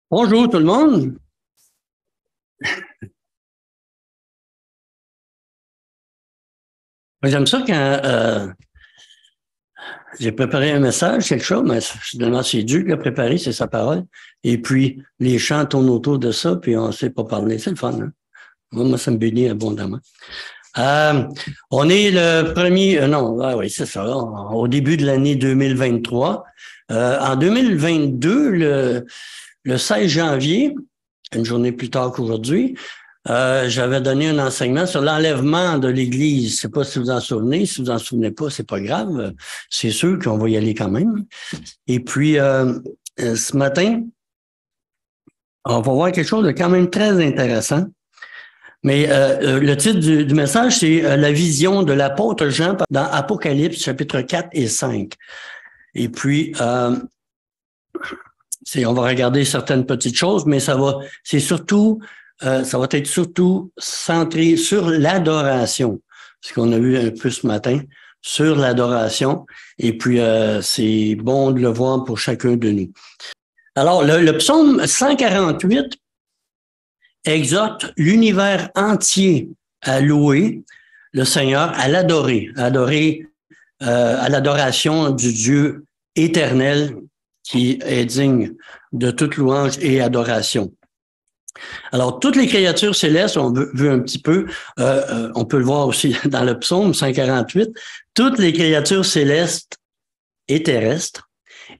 Bonjour tout le monde. J'aime ça quand j'ai préparé un message, quelque chose, mais finalement c'est Dieu qui l'a préparé, c'est sa parole. Et puis les chants tournent autour de ça, puis on ne sait pas parler. C'est le fun, hein? Moi, ça me bénit abondamment. Euh, on est le premier, non, oui, c'est ça, au début de l'année 2023. En 2022, le 16 janvier, une journée plus tard qu'aujourd'hui, j'avais donné un enseignement sur l'enlèvement de l'Église. Je sais pas si vous en souvenez. Si vous en souvenez pas, c'est pas grave. C'est sûr qu'on va y aller quand même. Et puis, ce matin, on va voir quelque chose de quand même très intéressant. Mais le titre du message, c'est la vision de l'apôtre Jean dans Apocalypse, chapitre 4 et 5. Et puis, on va regarder certaines petites choses, mais ça va être surtout centré sur l'adoration, ce qu'on a vu un peu ce matin, sur l'adoration. Et puis, c'est bon de le voir pour chacun de nous. Alors, le psaume 148 exhorte l'univers entier à louer le Seigneur, à l'adorer, à l'adoration du Dieu éternel qui est digne de toute louange et adoration. Alors, toutes les créatures célestes, on veut un petit peu, on peut le voir aussi dans le psaume 148, toutes les créatures célestes et terrestres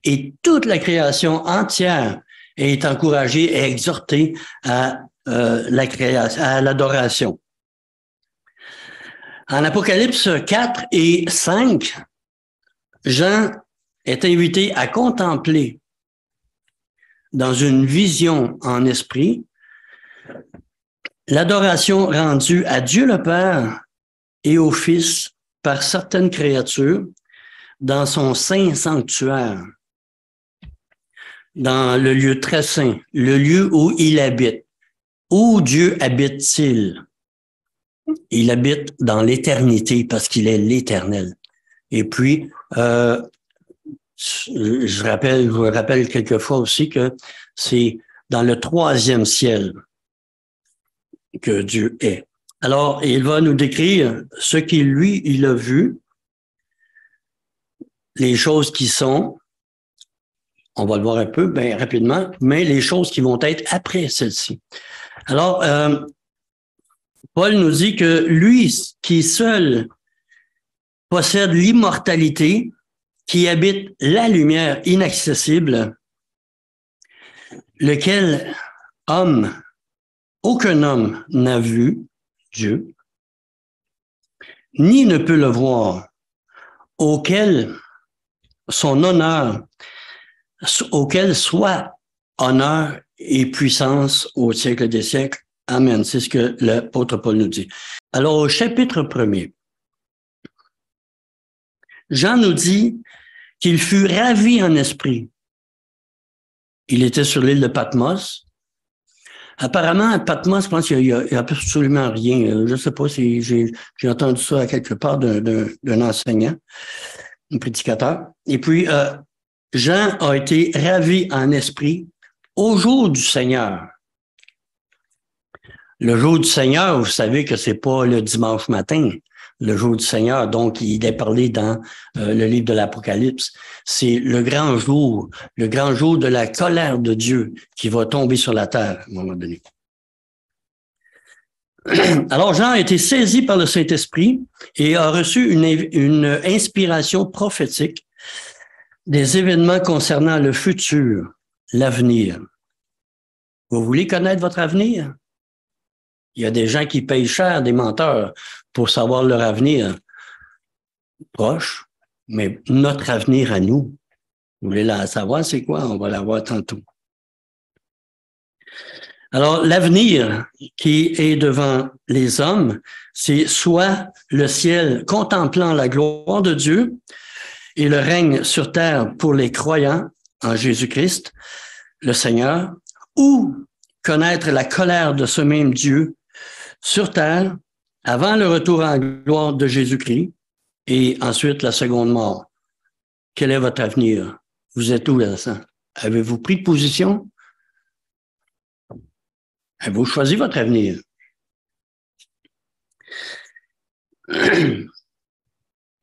et toute la création entière est encouragée et exhortée à à l'adoration. En Apocalypse 4 et 5, Jean est invité à contempler dans une vision en esprit l'adoration rendue à Dieu le Père et au Fils par certaines créatures dans son saint sanctuaire, dans le lieu très saint, le lieu où il habite. Où Dieu habite-t-il? Il habite dans l'éternité parce qu'il est l'éternel. Et puis, je vous rappelle quelquefois aussi que c'est dans le troisième ciel que Dieu est. Alors, il va nous décrire ce qu'il, lui, il a vu, les choses qui sont, on va le voir un peu, bien rapidement, mais les choses qui vont être après celle-ci. Alors, Paul nous dit que lui, qui seul possède l'immortalité, qui habite la lumière inaccessible, lequel aucun homme n'a vu Dieu, ni ne peut le voir, auquel soit honneur et puissance au siècle des siècles. Amen. C'est ce que l'apôtre Paul nous dit. Alors, au chapitre 1er, Jean nous dit qu'il fut ravi en esprit. Il était sur l'île de Patmos. Apparemment, à Patmos, je pense qu'il y a absolument rien. Je ne sais pas si j'ai entendu ça à quelque part d'un enseignant, un prédicateur. Et puis, Jean a été ravi en esprit au jour du Seigneur. Le jour du Seigneur, vous savez que c'est pas le dimanche matin. Le jour du Seigneur, donc il est parlé dans le livre de l'Apocalypse. C'est le grand jour de la colère de Dieu qui va tomber sur la terre à un moment donné. Alors Jean a été saisi par le Saint-Esprit et a reçu une inspiration prophétique des événements concernant le futur, l'avenir. Vous voulez connaître votre avenir? Il y a des gens qui payent cher, des menteurs, pour savoir leur avenir proche, mais notre avenir à nous, vous voulez la savoir, c'est quoi? On va la voir tantôt. Alors, l'avenir qui est devant les hommes, c'est soit le ciel contemplant la gloire de Dieu et le règne sur terre pour les croyants en Jésus-Christ, le Seigneur, ou connaître la colère de ce même Dieu sur terre avant le retour en gloire de Jésus-Christ et ensuite la seconde mort. Quel est votre avenir? Vous êtes où là-dedans? Avez-vous pris position? Vous choisissez votre avenir.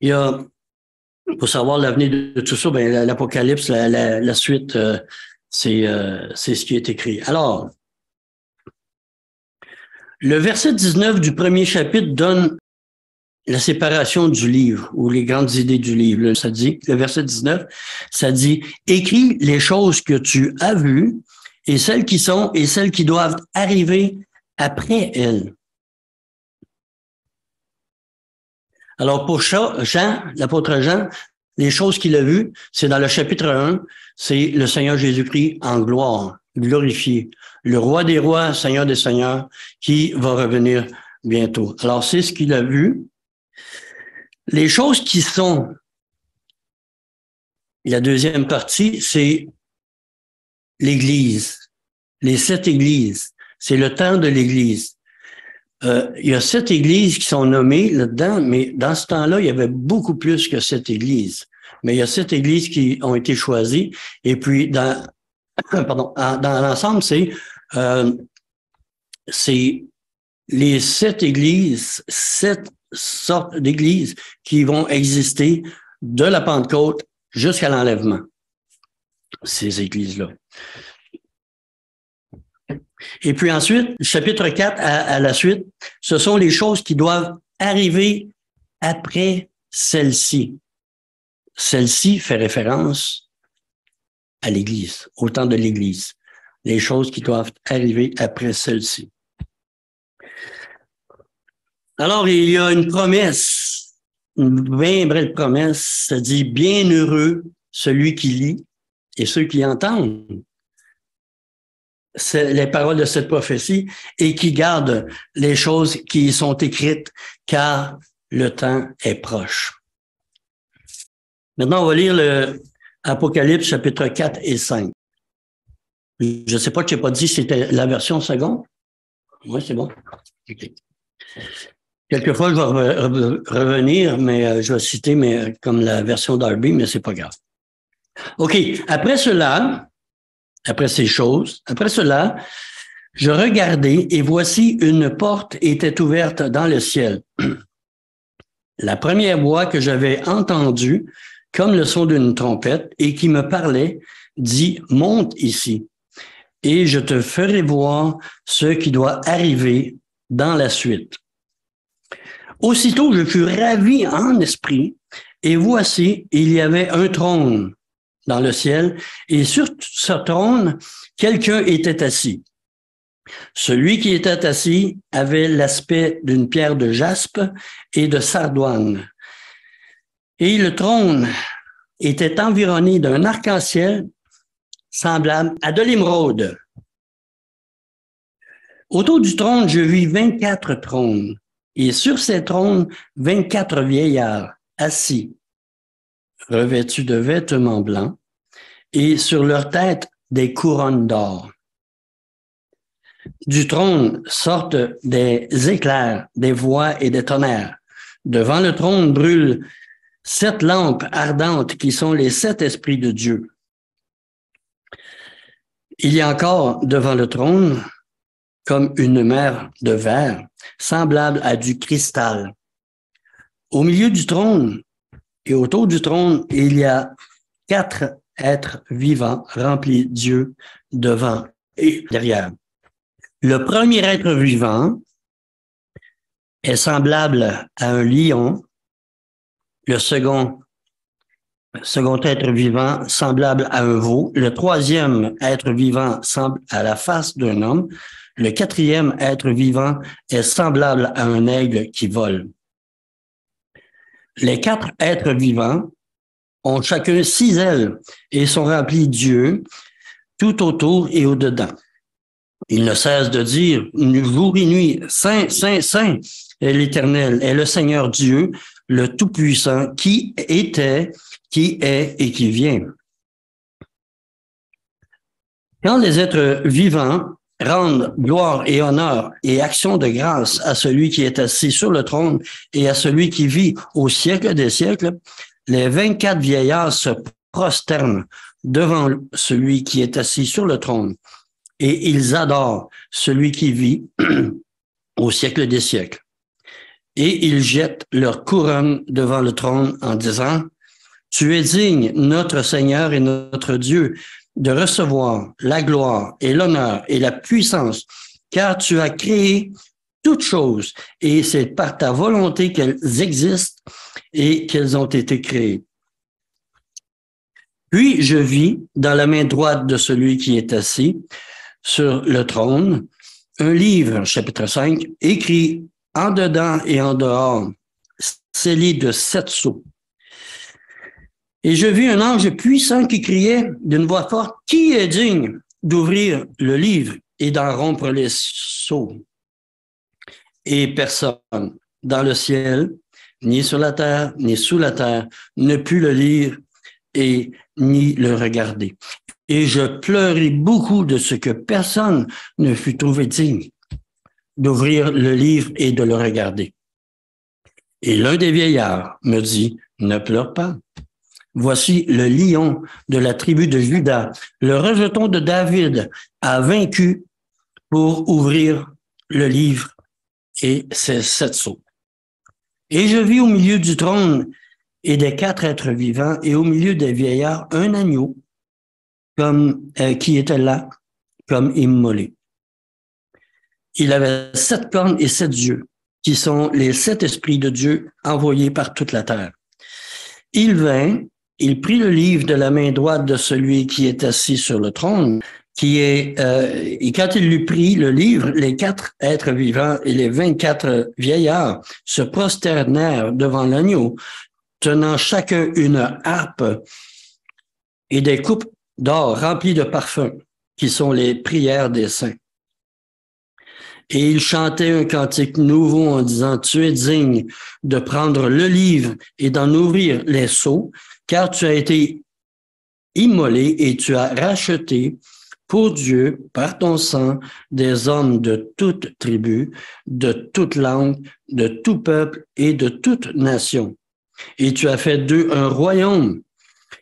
Il y a, pour savoir l'avenir de tout ça, ben, l'Apocalypse, la suite, c'est ce qui est écrit. Alors, le verset 19 du premier chapitre donne la séparation du livre ou les grandes idées du livre. Ça dit, le verset 19, ça dit, écris les choses que tu as vues et celles qui sont et celles qui doivent arriver après elles. Alors pour Jean, l'apôtre Jean, les choses qu'il a vues, c'est dans le chapitre 1, c'est le Seigneur Jésus-Christ en gloire, glorifié, le roi des rois, Seigneur des seigneurs, qui va revenir bientôt. Alors c'est ce qu'il a vu. Les choses qui sont, la deuxième partie, c'est l'Église, les 7 églises. C'est le temps de l'Église. Il y a 7 églises qui sont nommées là-dedans, mais dans ce temps-là, il y avait beaucoup plus que 7 églises. Mais il y a 7 églises qui ont été choisies. Et puis, dans l'ensemble, c'est les 7 églises, 7 sortes d'églises qui vont exister de la Pentecôte jusqu'à l'enlèvement. Ces églises-là. Et puis ensuite, chapitre 4 à la suite, ce sont les choses qui doivent arriver après celle-ci. Celle-ci fait référence à l'Église, au temps de l'Église. Les choses qui doivent arriver après celle-ci. Alors, il y a une promesse, une bien belle promesse, ça dit « Bienheureux celui qui lit et ceux qui entendent ». C'est les paroles de cette prophétie et qui gardent les choses qui y sont écrites, car le temps est proche. Maintenant, on va lire le Apocalypse chapitre 4 et 5. Je ne sais pas, je n'ai pas dit si c'était la version seconde. Oui, c'est bon. Okay. Quelquefois, je vais revenir, mais je vais citer comme la version Darby, mais c'est pas grave. OK. Après cela, après ces choses, après cela, je regardai et voici une porte était ouverte dans le ciel. La première voix que j'avais entendue, comme le son d'une trompette, et qui me parlait, dit « Monte ici, et je te ferai voir ce qui doit arriver dans la suite. » Aussitôt, je fus ravi en esprit, et voici, il y avait un trône dans le ciel, et sur ce trône, quelqu'un était assis. Celui qui était assis avait l'aspect d'une pierre de jaspe et de sardoine. Et le trône était environné d'un arc-en-ciel semblable à de l'émeraude. Autour du trône, je vis 24 trônes, et sur ces trônes, 24 vieillards assis, revêtus de vêtements blancs, et sur leur tête des couronnes d'or. Du trône sortent des éclairs, des voix et des tonnerres. Devant le trône brûlent 7 lampes ardentes qui sont les 7 esprits de Dieu. Il y a encore devant le trône comme une mer de verre, semblable à du cristal. Au milieu du trône et autour du trône, il y a 4 êtres vivants remplis d'yeux devant et derrière. Le premier être vivant est semblable à un lion. Le second être vivant semblable à un veau. Le troisième être vivant semble à la face d'un homme. Le quatrième être vivant est semblable à un aigle qui vole. Les 4 êtres vivants ont chacun 6 ailes et sont remplis d'yeux tout autour et au-dedans. Ils ne cessent de dire jour et nuit, Saint, Saint, Saint est l'Éternel, est le Seigneur Dieu, le Tout-Puissant, qui était, qui est et qui vient. Quand les êtres vivants rendent gloire et honneur et action de grâce à celui qui est assis sur le trône et à celui qui vit au siècle des siècles, les 24 vieillards se prosternent devant celui qui est assis sur le trône et ils adorent celui qui vit au siècle des siècles. Et ils jettent leur couronne devant le trône en disant, « Tu es digne, notre Seigneur et notre Dieu, de recevoir la gloire et l'honneur et la puissance, car tu as créé toutes choses, et c'est par ta volonté qu'elles existent et qu'elles ont été créées. » Puis je vis dans la main droite de celui qui est assis sur le trône un livre, chapitre 5, écrit en dedans et en dehors, scellé de 7 sceaux. Et je vis un ange puissant qui criait d'une voix forte, « Qui est digne d'ouvrir le livre et d'en rompre les sceaux? » Et personne dans le ciel, ni sur la terre, ni sous la terre, ne put le lire et ni le regarder. Et je pleurai beaucoup de ce que personne ne fut trouvé digne d'ouvrir le livre et de le regarder. Et l'un des vieillards me dit, « Ne pleure pas. Voici le lion de la tribu de Juda, le rejeton de David, a vaincu pour ouvrir le livre et ses 7 sceaux. » Et je vis au milieu du trône et des 4 êtres vivants et au milieu des vieillards un agneau qui était là comme immolé. Il avait 7 cornes et 7 yeux, qui sont les 7 esprits de Dieu envoyés par toute la terre. Il vint, il prit le livre de la main droite de celui qui est assis sur le trône, et quand il eut pris le livre, les 4 êtres vivants et les 24 vieillards se prosternèrent devant l'agneau, tenant chacun une harpe et des coupes d'or remplies de parfums, qui sont les prières des saints. Et ils chantaient un cantique nouveau en disant, « Tu es digne de prendre le livre et d'en ouvrir les sceaux, car tu as été immolé et tu as racheté pour Dieu, par ton sang, des hommes de toute tribu, de toute langue, de tout peuple et de toute nation. Et tu as fait d'eux un royaume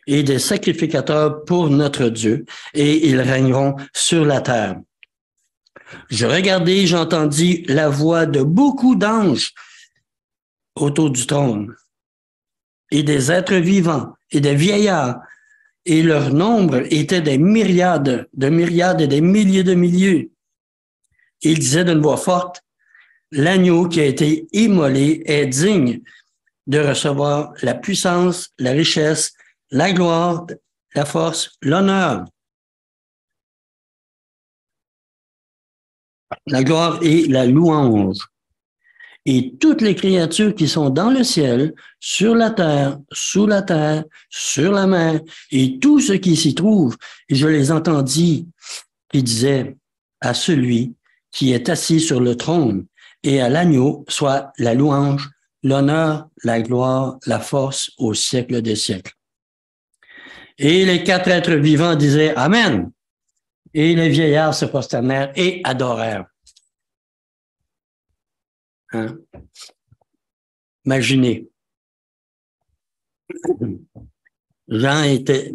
et des sacrificateurs pour notre Dieu, et ils régneront sur la terre. » Je regardai, j'entendis la voix de beaucoup d'anges autour du trône, et des êtres vivants, et des vieillards, et leur nombre était des myriades et des milliers de milliers. Ils disaient d'une voix forte, « L'agneau qui a été immolé est digne de recevoir la puissance, la richesse, la gloire, la force, l'honneur. La gloire et la louange. Et toutes les créatures qui sont dans le ciel, sur la terre, sous la terre, sur la mer, et tout ce qui s'y trouve, et je les entendis qui disaient à celui qui est assis sur le trône et à l'agneau, soit la louange, l'honneur, la gloire, la force au siècle des siècles. Et les 4 êtres vivants disaient Amen. Et les vieillards se prosternèrent et adorèrent. Hein? Imaginez. Jean était,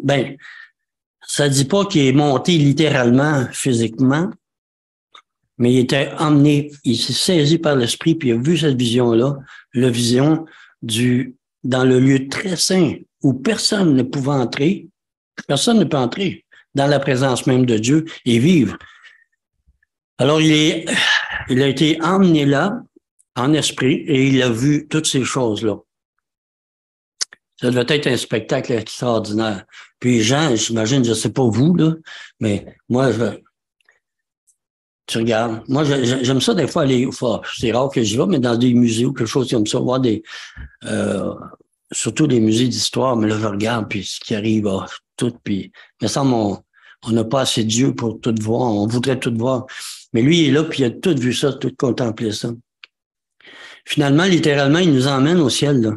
ça dit pas qu'il est monté littéralement, physiquement, mais il était emmené, il s'est saisi par l'esprit, puis il a vu cette vision-là, la vision dans le lieu très saint où personne ne pouvait entrer, personne ne peut entrer dans la présence même de Dieu et vivre. Alors, il a été emmené là, en esprit, et il a vu toutes ces choses-là. Ça devait être un spectacle extraordinaire. Puis Jean, j'imagine, je sais pas vous, là, mais moi, tu regardes. Moi, j'aime ça des fois aller, c'est rare que j'y vais, mais dans des musées ou quelque chose comme ça, voir surtout des musées d'histoire, mais là, je regarde, puis ce qui arrive, tout, puis, il me semble, on n'a pas assez de Dieu pour tout voir, on voudrait tout voir. Mais lui, il est là, puis il a tout vu ça, tout contemplé ça. Finalement, littéralement, il nous emmène au ciel, là.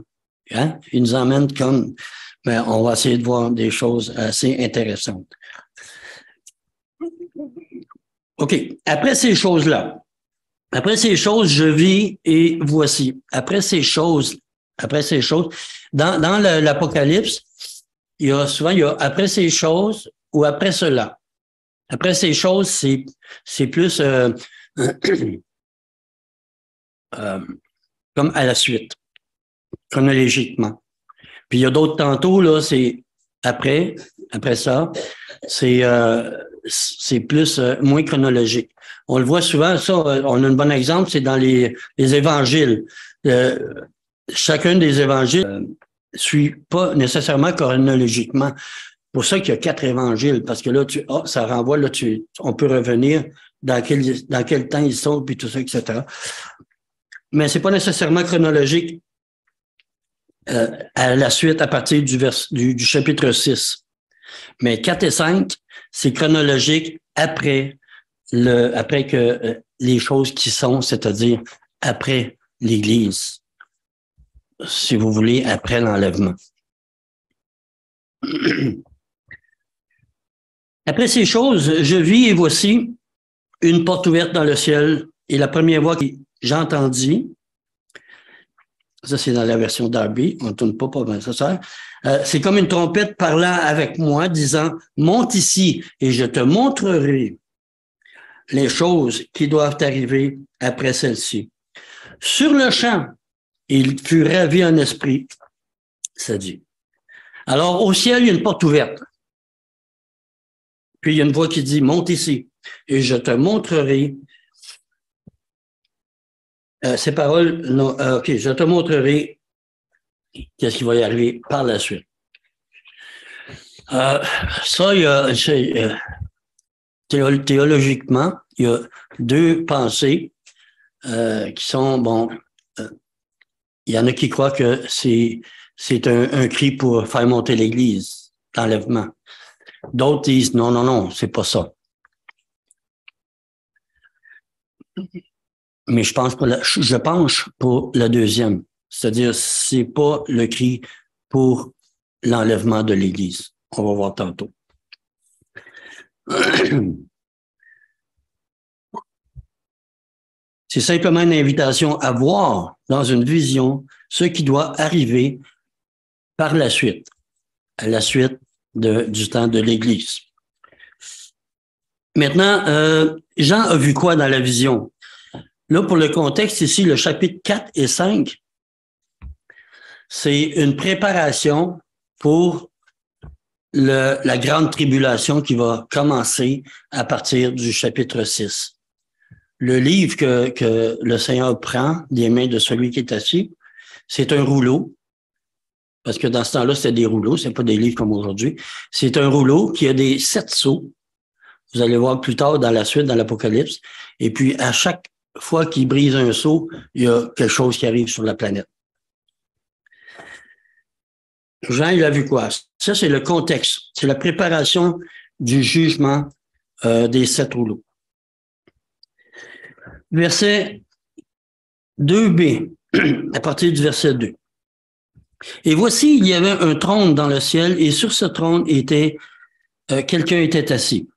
Hein? Il nous emmène comme, on va essayer de voir des choses assez intéressantes. OK. Après ces choses, je vis et voici. Après ces choses, dans l'Apocalypse, il y a après ces choses ou après cela. Après ces choses, c'est plus comme à la suite, chronologiquement. Puis il y a d'autres tantôt, là, c'est après ça, c'est plus moins chronologique. On le voit souvent, ça, on a un bon exemple, c'est dans les évangiles. Chacun des évangiles suit pas nécessairement chronologiquement. Pour ça qu'il y a 4 évangiles, parce que là, ça renvoie, là, on peut revenir dans quel temps ils sont, puis tout ça, etc. Mais c'est pas nécessairement chronologique à la suite, à partir du chapitre 6. Mais 4 et 5, c'est chronologique après que les choses qui sont, c'est-à-dire après l'Église, si vous voulez, après l'enlèvement. Après ces choses, je vis et voici une porte ouverte dans le ciel, et la première voix que j'entendis, ça c'est dans la version Darby, on ne tourne pas bien ça sert, c'est comme une trompette parlant avec moi, disant « Monte ici et je te montrerai les choses qui doivent arriver après celle-ci. » Sur le champ, il fut ravi en esprit, ça dit. Alors, au ciel, il y a une porte ouverte. Puis, il y a une voix qui dit, monte ici, et je te montrerai ces paroles. Non, OK, je te montrerai qu'est-ce qui va y arriver par la suite. Ça, théologiquement, il y a deux pensées qui sont, bon, il y en a qui croient que c'est un cri pour faire monter l'Église, l'enlèvement. D'autres disent non, c'est pas ça. Mais je penche pour la deuxième. C'est-à-dire, c'est pas le cri pour l'enlèvement de l'Église. On va voir tantôt. C'est simplement une invitation à voir dans une vision ce qui doit arriver par la suite, à la suite du temps de l'Église. Maintenant, Jean a vu quoi dans la vision? Là, pour le contexte, ici, le chapitre 4 et 5, c'est une préparation pour la grande tribulation qui va commencer à partir du chapitre 6. Le livre que le Seigneur prend des mains de celui qui est assis, c'est un rouleau, parce que dans ce temps-là, c'était des rouleaux, c'est pas des livres comme aujourd'hui. C'est un rouleau qui a des 7 sceaux. Vous allez voir plus tard dans la suite, dans l'Apocalypse. Et puis, à chaque fois qu'il brise un sceau, il y a quelque chose qui arrive sur la planète. Jean, il a vu quoi? Ça, c'est le contexte. C'est la préparation du jugement des 7 rouleaux. Verset 2b, à partir du verset 2. Et voici, il y avait un trône dans le ciel, et sur ce trône quelqu'un était assis.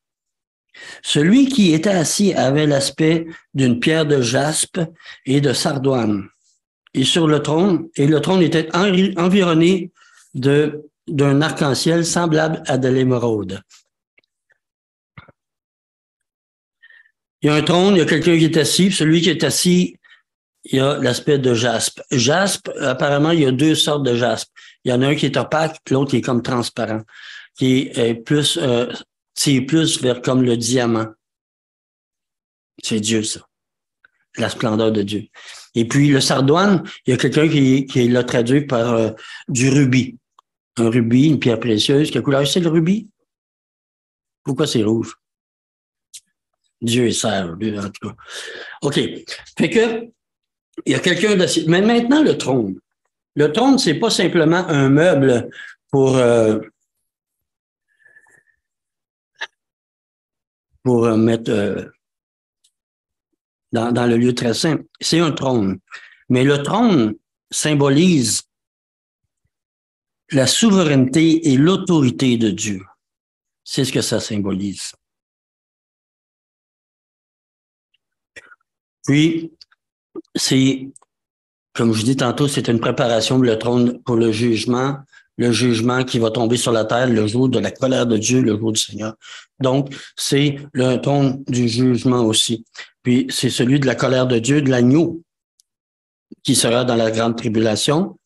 Celui qui était assis avait l'aspect d'une pierre de jaspe et de sardoine. Et le trône était environné d'un arc-en-ciel semblable à de l'émeraude. Il y a un trône, il y a quelqu'un qui est assis, celui qui est assis, il y a l'aspect de jaspe. Jaspe, apparemment, il y a 2 sortes de jaspe. Il y en a un qui est opaque, l'autre qui est comme transparent, qui est plus, c'est plus vers comme le diamant. C'est Dieu, ça. La splendeur de Dieu. Et puis, le sardoine, il y a quelqu'un qui l'a traduit par du rubis. Un rubis, une pierre précieuse. Quelle couleur c'est le rubis? Pourquoi c'est rouge? Dieu est sage, en tout cas. OK. Fait que, il y a quelqu'un d'assis. Mais maintenant, le trône. Le trône, c'est pas simplement un meuble pour mettre dans le lieu très saint. C'est un trône. Mais le trône symbolise la souveraineté et l'autorité de Dieu. C'est ce que ça symbolise. Puis, c'est, comme je dis tantôt, c'est une préparation pour le trône, pour le jugement le jugement qui va tomber sur la terre, le jour de la colère de Dieu, le jour du Seigneur. Donc, c'est le trône du jugement aussi. Puis, c'est celui de la colère de Dieu, de l'agneau, qui sera dans la grande tribulation.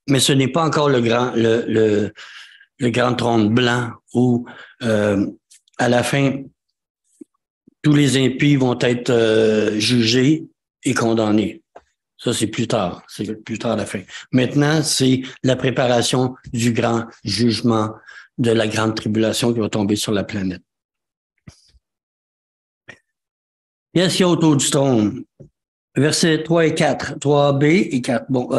Mais ce n'est pas encore le grand trône blanc où, à la fin, tous les impies vont être jugés et condamnés. Ça, c'est plus tard. C'est plus tard à la fin. Maintenant, c'est la préparation du grand jugement de la grande tribulation qui va tomber sur la planète. Qu'est-ce qu'il y a autour du trône? Versets 3 et 4, 3b et 4. Bon,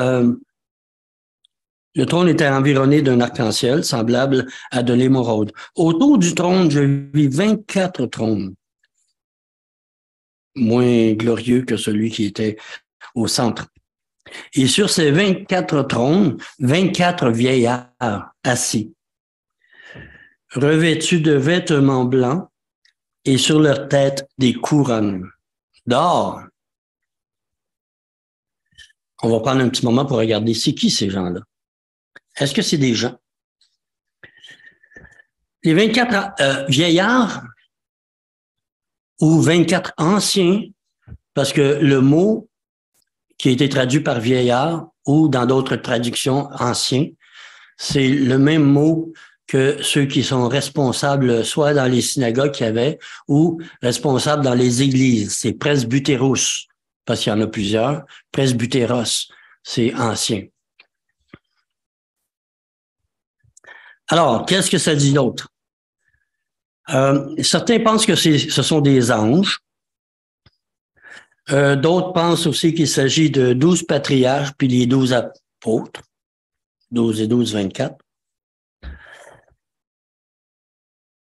le trône était environné d'un arc-en-ciel semblable à de l'émeraude. Autour du trône, je vis 24 trônes, moins glorieux que celui qui était au centre. Et sur ces 24 trônes, 24 vieillards assis, revêtus de vêtements blancs et sur leur tête des couronnes d'or. On va prendre un petit moment pour regarder c'est qui ces gens-là. Est-ce que c'est des gens? Les 24 vieillards ou 24 anciens, parce que le mot qui a été traduit par vieillard ou dans d'autres traductions anciens, c'est le même mot que ceux qui sont responsables soit dans les synagogues qu'il y avait ou responsables dans les églises. C'est presbyteros, parce qu'il y en a plusieurs. Presbyteros, c'est ancien. Alors, qu'est-ce que ça dit d'autre? Certains pensent que ce sont des anges. D'autres pensent aussi qu'il s'agit de 12 patriarches puis les 12 apôtres. 12 et 12, 24.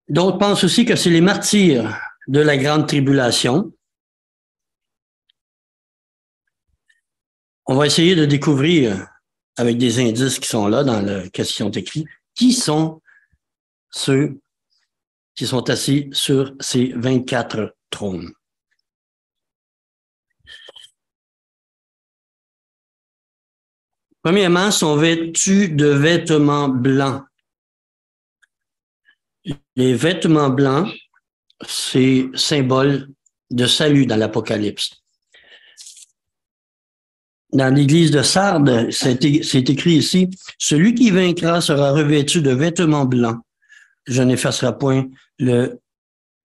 D'autres pensent aussi que c'est les martyrs de la grande tribulation. On va essayer de découvrir, avec des indices qui sont là dans le question écrit, qui sont ceux qui sont assis sur ces 24 trônes. Premièrement, ils sont vêtus de vêtements blancs. Les vêtements blancs, c'est symbole de salut dans l'Apocalypse. Dans l'église de Sardes, c'est écrit ici, « Celui qui vaincra sera revêtu de vêtements blancs. Je n'effacerai point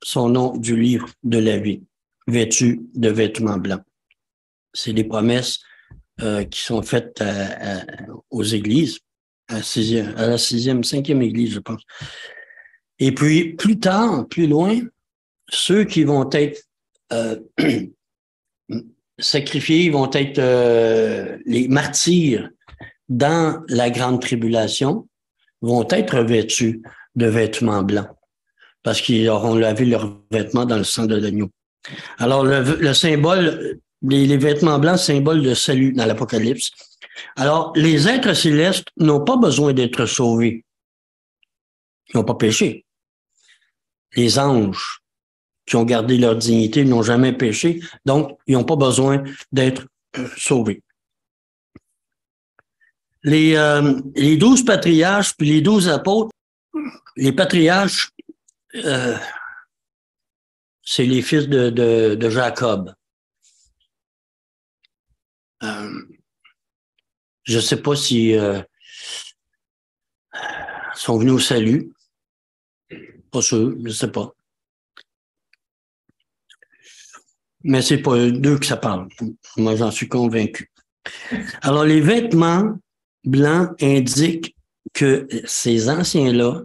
son nom du livre de la vie, vêtu de vêtements blancs. » C'est des promesses qui sont faites aux églises, à la 6e, 5e église, je pense. Et puis, plus tard, plus loin, ceux qui vont être sacrifiés vont être les martyrs dans la grande tribulation, vont être vêtus de vêtements blancs, parce qu'ils auront lavé leurs vêtements dans le sang de l'agneau. Alors, le symbole, les vêtements blancs, symbole de salut dans l'Apocalypse. Alors, les êtres célestes n'ont pas besoin d'être sauvés. Ils n'ont pas péché. Les anges qui ont gardé leur dignité n'ont jamais péché, donc ils n'ont pas besoin d'être sauvés. Les 12 patriarches puis les 12 apôtres, les patriarches, c'est les fils de Jacob. Je ne sais pas si sont venus au salut. Pas sûr, je ne sais pas. Mais c'est pas d'eux que ça parle. Moi, j'en suis convaincu. Alors, les vêtements blancs indiquent que ces anciens-là,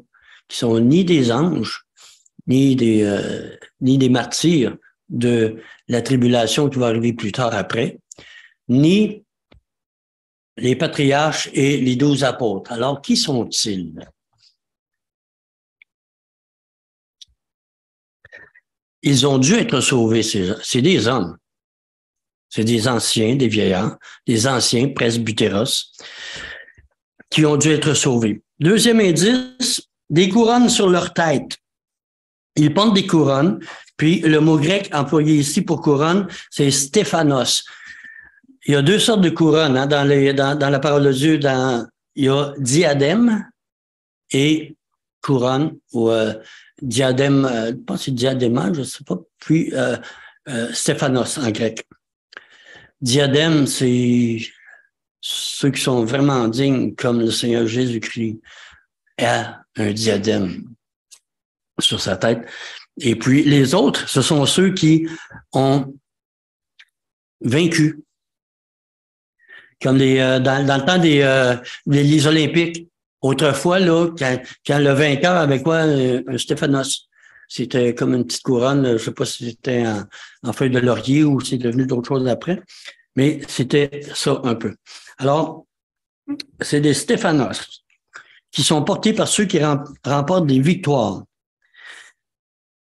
qui sont ni des anges, ni des martyrs de la tribulation qui va arriver plus tard après, ni les patriarches et les 12 apôtres. Alors, qui sont-ils? Ils ont dû être sauvés, c'est des hommes. C'est des anciens, des vieillards, des anciens presbyteros qui ont dû être sauvés. Deuxième indice, des couronnes sur leur tête. Ils portent des couronnes, puis le mot grec employé ici pour couronne, c'est stéphanos. il y a deux sortes de couronnes hein, dans la parole de Dieu. Il y a diadème et couronne, ou diadème, je pense que c'est diadéma, je ne sais pas, puis Stéphanos en grec. Diadème, c'est ceux qui sont vraiment dignes, comme le Seigneur Jésus-Christ a un diadème sur sa tête. Et puis les autres, ce sont ceux qui ont vaincu. Comme dans le temps des Olympiques. Autrefois, là, quand le vainqueur avait quoi? Un Stéphanos. C'était comme une petite couronne, je ne sais pas si c'était en feuille de laurier ou si c'est devenu d'autres choses après, mais c'était ça un peu. Alors, c'est des Stéphanos qui sont portés par ceux qui remportent des victoires.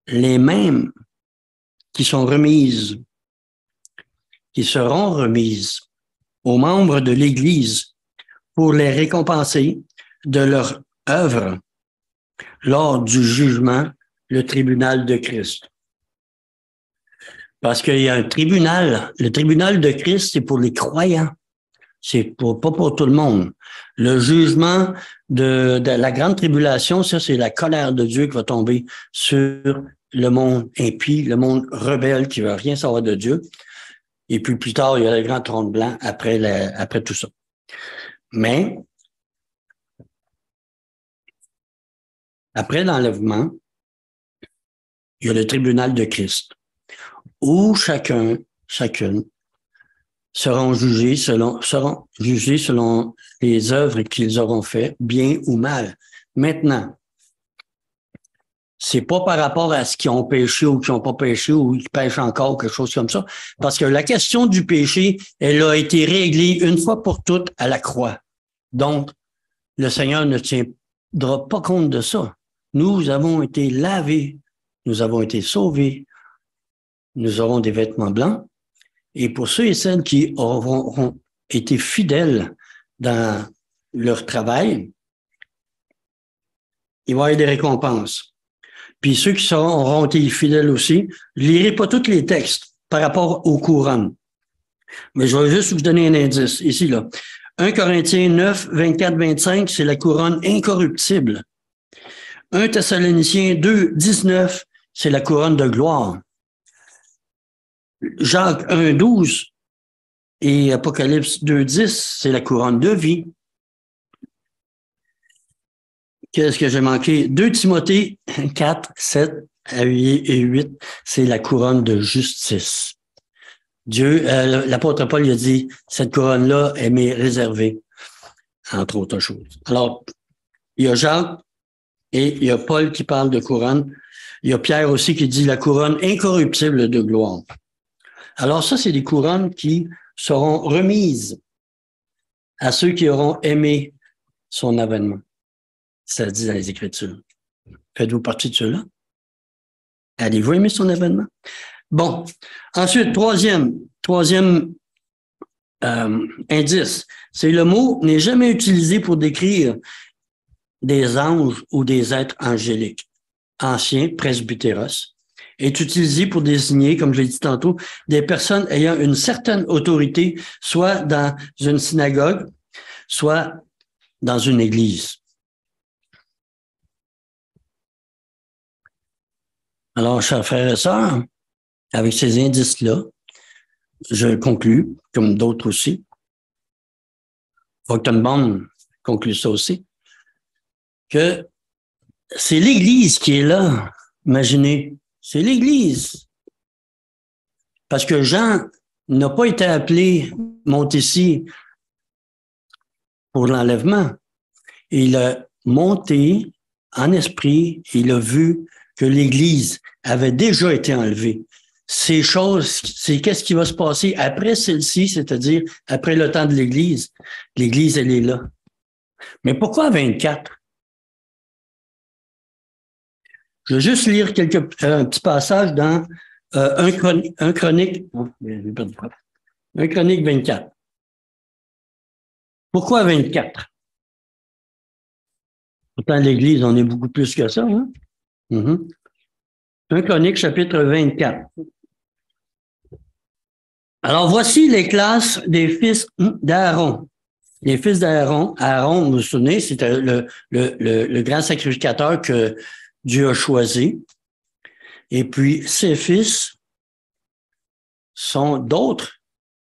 Les mêmes qui sont remises, qui seront remises aux membres de l'Église pour les récompenser de leur œuvre lors du jugement, le tribunal de Christ. Parce qu'il y a un tribunal, le tribunal de Christ, c'est pour les croyants. C'est pas pour tout le monde. Le jugement de la grande tribulation, ça, c'est la colère de Dieu qui va tomber sur le monde impie, le monde rebelle qui veut rien savoir de Dieu. Et puis plus tard, il y a le grand trône blanc après tout ça. Mais après l'enlèvement, il y a le tribunal de Christ, où chacune seront jugés selon les œuvres qu'ils auront fait, bien ou mal. Maintenant, c'est pas par rapport à ce qu'ils ont péché ou qu'ils n'ont pas péché ou qu'ils pêchent encore, quelque chose comme ça, parce que la question du péché, elle a été réglée une fois pour toutes à la croix. Donc, le Seigneur ne tiendra pas compte de ça. Nous avons été lavés, nous avons été sauvés, nous aurons des vêtements blancs. Et pour ceux et celles qui auront été fidèles dans leur travail, il va y avoir des récompenses. Puis ceux qui auront été fidèles aussi, je ne lirai pas tous les textes par rapport aux couronnes. Mais je vais juste vous donner un indice ici, là. 1 Corinthiens 9, 24, 25, c'est la couronne incorruptible. 1 Thessaloniciens 2, 19, c'est la couronne de gloire. Jacques 1, 12 et Apocalypse 2, 10, c'est la couronne de vie. Qu'est-ce que j'ai manqué? 2 Timothée 4, 7 et 8, c'est la couronne de justice. Dieu, l'apôtre Paul il a dit, cette couronne-là, elle m'est réservée, entre autres choses. Alors, il y a Jacques et il y a Paul qui parle de couronne. Il y a Pierre aussi qui dit la couronne incorruptible de gloire. Alors ça, c'est des couronnes qui seront remises à ceux qui auront aimé son avènement. Ça dit dans les Écritures. Faites-vous partie de ceux-là? Allez-vous aimer son avènement? Bon. Ensuite, troisième indice, c'est le mot n'est jamais utilisé pour décrire des anges ou des êtres angéliques. Ancien, presbytéros, est utilisé pour désigner, comme je l'ai dit tantôt, des personnes ayant une certaine autorité, soit dans une synagogue, soit dans une église. Alors, chers frères et sœurs, avec ces indices-là, je conclus, comme d'autres aussi. Voigtenbaum conclut ça aussi, que c'est l'Église qui est là. Imaginez, c'est l'Église. Parce que Jean n'a pas été appelé monter ici pour l'enlèvement. Il a monté en esprit, il a vu que l'Église avait déjà été enlevée. Ces choses, c'est qu'est-ce qui va se passer après celle-ci, c'est-à-dire après le temps de l'Église. L'Église, elle est là. Mais pourquoi 24? Je vais juste lire un petit passage dans un Chronique 24. Pourquoi 24? Pourtant, l'Église, on est beaucoup plus que ça. Hein? Mm-hmm. 1 Chronique, chapitre 24. Alors, voici les classes des fils d'Aaron. Les fils d'Aaron, Aaron, vous vous souvenez, c'était le grand sacrificateur que Dieu a choisi. Et puis, ses fils sont d'autres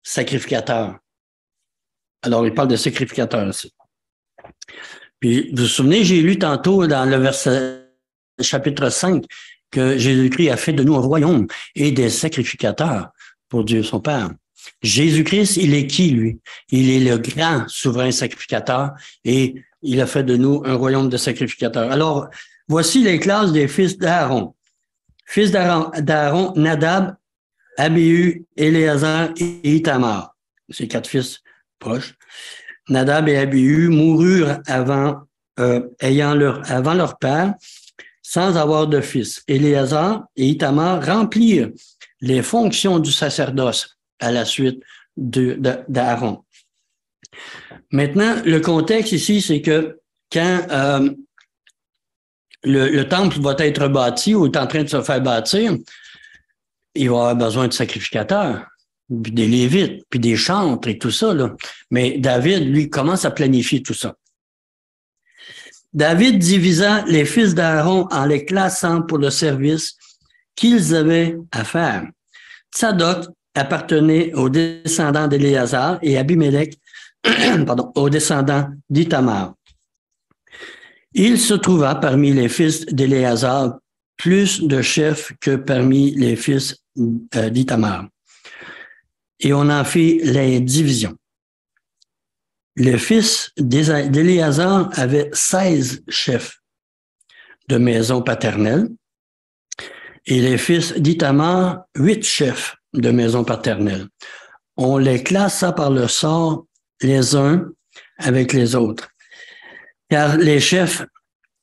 sacrificateurs. Alors, il parle de sacrificateurs aussi. Puis, vous vous souvenez, j'ai lu tantôt dans le verset chapitre 5 que Jésus-Christ a fait de nous un royaume et des sacrificateurs pour Dieu son Père. Jésus-Christ, il est qui, lui? Il est le grand souverain sacrificateur et il a fait de nous un royaume de sacrificateurs. Alors, voici les classes des fils d'Aaron. Fils d'Aaron, Nadab, Abihu, Éléazar et Ithamar. Ces 4 fils proches. Nadab et Abihu moururent avant leur père, sans avoir de fils. Éléazar et Ithamar remplirent les fonctions du sacerdoce à la suite d'Aaron. Maintenant, le contexte ici, c'est que quand le temple va être bâti ou est en train de se faire bâtir, il va avoir besoin de sacrificateurs, puis des Lévites, puis des chantres et tout ça, là. Mais David, lui, commence à planifier tout ça. David divisa les fils d'Aaron en les classant pour le service qu'ils avaient à faire. Tsadok appartenait aux descendants d'Éléazar et Abimelech, aux descendants d'Ithamar. Il se trouva parmi les fils d'Éléazar plus de chefs que parmi les fils d'Ithamar. Et on en fit les divisions. Les fils d'Éléazar avaient 16 chefs de maison paternelle et les fils d'Ithamar, 8 chefs de maison paternelle. On les classa par le sort les uns avec les autres. Car les chefs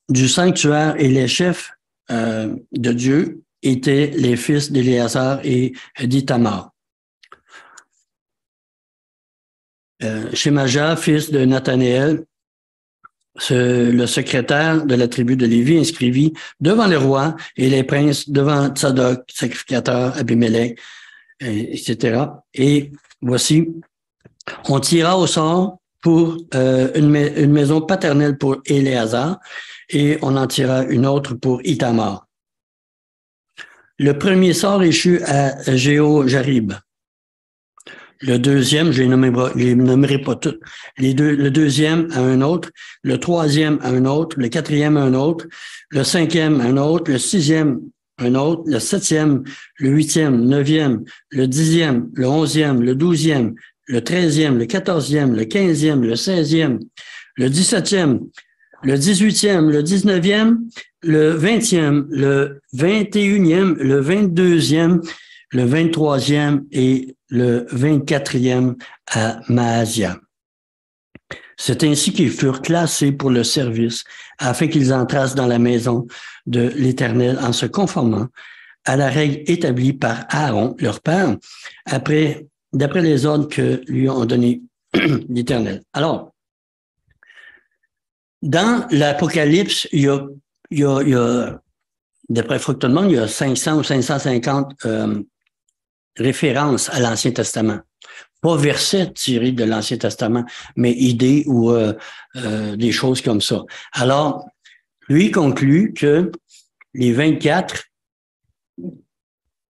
du sanctuaire et les chefs de Dieu étaient les fils d'Éléazar et d'Ithamar. Shemaja, fils de Nathanaël, le secrétaire de la tribu de Lévi, inscrivit devant le roi et les princes devant Tsadok, sacrificateur, Abimelech, etc. Et voici, on tira au sort pour une maison paternelle pour Éléazar et on en tira une autre pour Ithamar. Le premier sort échut à Jéhojarib. Le deuxième, je les nommerai pas tous. Le deuxième à un autre, le troisième à un autre, le quatrième à un autre, le cinquième à un autre, le sixième à un autre, le septième, le huitième, le neuvième, le dixième, le onzième, le douzième, le treizième, le quatorzième, le quinzième, le seizième, le 17e, le 18e, le 19e, le 20e, le 21e, le 22e, le 23e et le 24e à Maasia. C'est ainsi qu'ils furent classés pour le service, afin qu'ils entrassent dans la maison de l'Éternel en se conformant à la règle établie par Aaron, leur père, d'après les ordres que lui ont donnés l'Éternel. Alors, dans l'Apocalypse, il y a d'après Fructodement, il y a 500 ou 550 références à l'Ancien Testament. Pas versets tirés de l'Ancien Testament, mais idées ou des choses comme ça. Alors, lui conclut que les 24,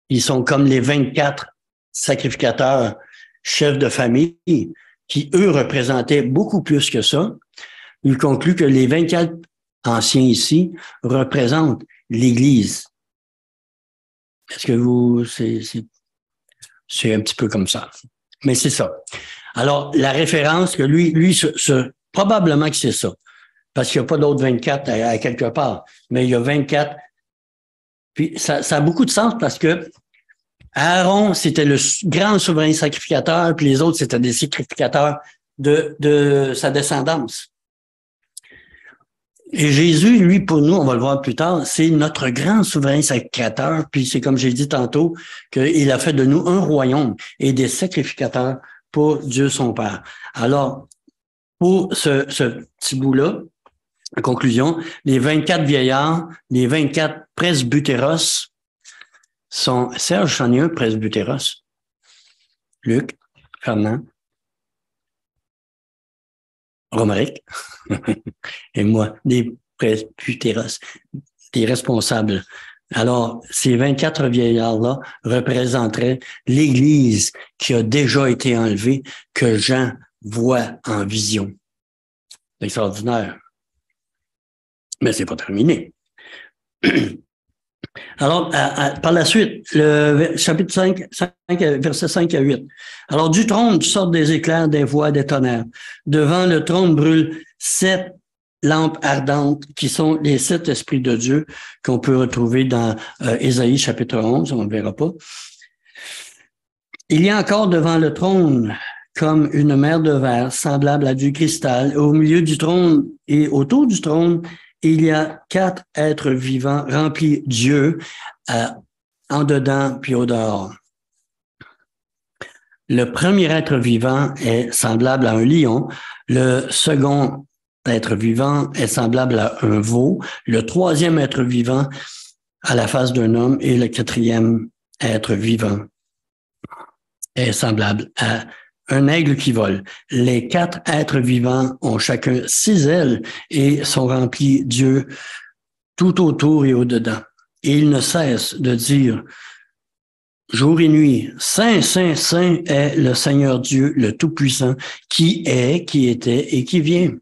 ils sont comme les 24 sacrificateurs chefs de famille qui, eux, représentaient beaucoup plus que ça. Il conclut que les 24 anciens ici représentent l'Église. Est-ce que c'est un petit peu comme ça. Mais c'est ça. Alors, la référence que lui probablement que c'est ça. Parce qu'il n'y a pas d'autres 24 à quelque part. Mais il y a 24. Puis, ça a beaucoup de sens parce que Aaron, c'était le grand souverain sacrificateur, puis les autres, c'était des sacrificateurs de sa descendance. Et Jésus, lui, pour nous, on va le voir plus tard, c'est notre grand souverain sacrificateur, puis c'est comme j'ai dit tantôt, qu'il a fait de nous un royaume et des sacrificateurs pour Dieu son Père. Alors, pour ce petit bout-là, en conclusion, les 24 vieillards, les 24 presbytéros sont... Serge, j'en ai un presbytéros. Luc, Fernand, Romaric et moi, des presbytéros, des responsables. Alors, ces 24 vieillards-là représenteraient l'Église qui a déjà été enlevée, que Jean voit en vision. C'est extraordinaire. Mais c'est pas terminé. Alors, par la suite, le chapitre 5, versets 5 à 8. Alors, du trône sortent des éclairs, des voix, des tonnerres. Devant le trône brûlent 7 lampes ardentes qui sont les 7 esprits de Dieu qu'on peut retrouver dans Ésaïe chapitre 11, on ne verra pas. Il y a encore devant le trône comme une mer de verre semblable à du cristal. Au milieu du trône et autour du trône, il y a 4 êtres vivants remplis Dieu en dedans puis au dehors. Le premier être vivant est semblable à un lion. Le second être vivant est semblable à un veau. Le troisième être vivant à la face d'un homme et le quatrième être vivant est semblable à un aigle qui vole. Les 4 êtres vivants ont chacun 6 ailes et sont remplis Dieu tout autour et au-dedans. Et ils ne cessent de dire jour et nuit, Saint, Saint, Saint est le Seigneur Dieu, le Tout-Puissant, qui est, qui était et qui vient.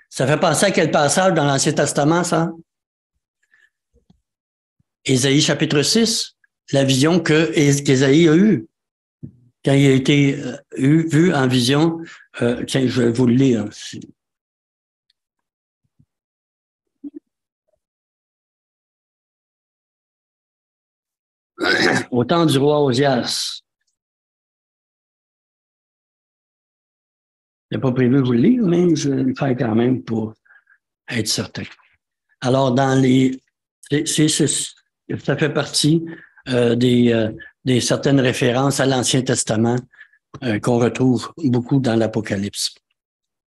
Ça fait penser à quel passage dans l'Ancien Testament, ça? Ésaïe chapitre 6, la vision qu'Ésaïe a eue. Quand il a été vu en vision, tiens, je vais vous le lire. Au temps du roi Osias. Je n'ai pas prévu de vous le lire, mais je vais le faire quand même pour être certain. Alors, dans les... ça fait partie des certaines références à l'Ancien Testament qu'on retrouve beaucoup dans l'Apocalypse.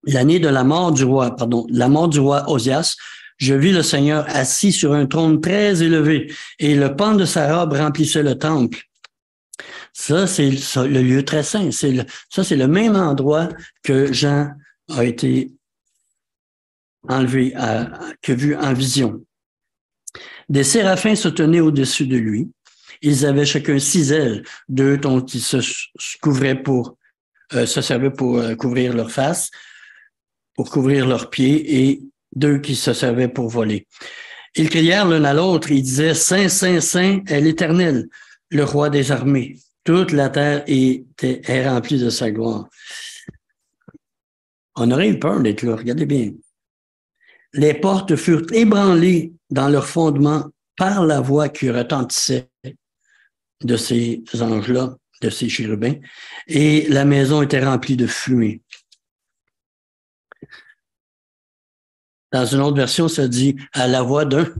L'année de la mort du roi Osias, je vis le Seigneur assis sur un trône très élevé et le pan de sa robe remplissait le temple. Ça, c'est le lieu très saint. Ça, c'est le même endroit que Jean a été enlevé, que vu en vision. Des séraphins se tenaient au-dessus de lui. Ils avaient chacun 6 ailes, 2 dont ils se servaient pour couvrir leur face, pour couvrir leurs pieds, et 2 qui se servaient pour voler. Ils crièrent l'un à l'autre, ils disaient, Saint, Saint, Saint est l'Éternel, le roi des armées. Toute la terre est remplie de sa gloire. On aurait eu peur d'être là, regardez bien. Les portes furent ébranlées dans leur fondement par la voix qui retentissait de ces anges-là, de ces chérubins, et la maison était remplie de fumée. Dans une autre version, ça dit « à la voix d'un »,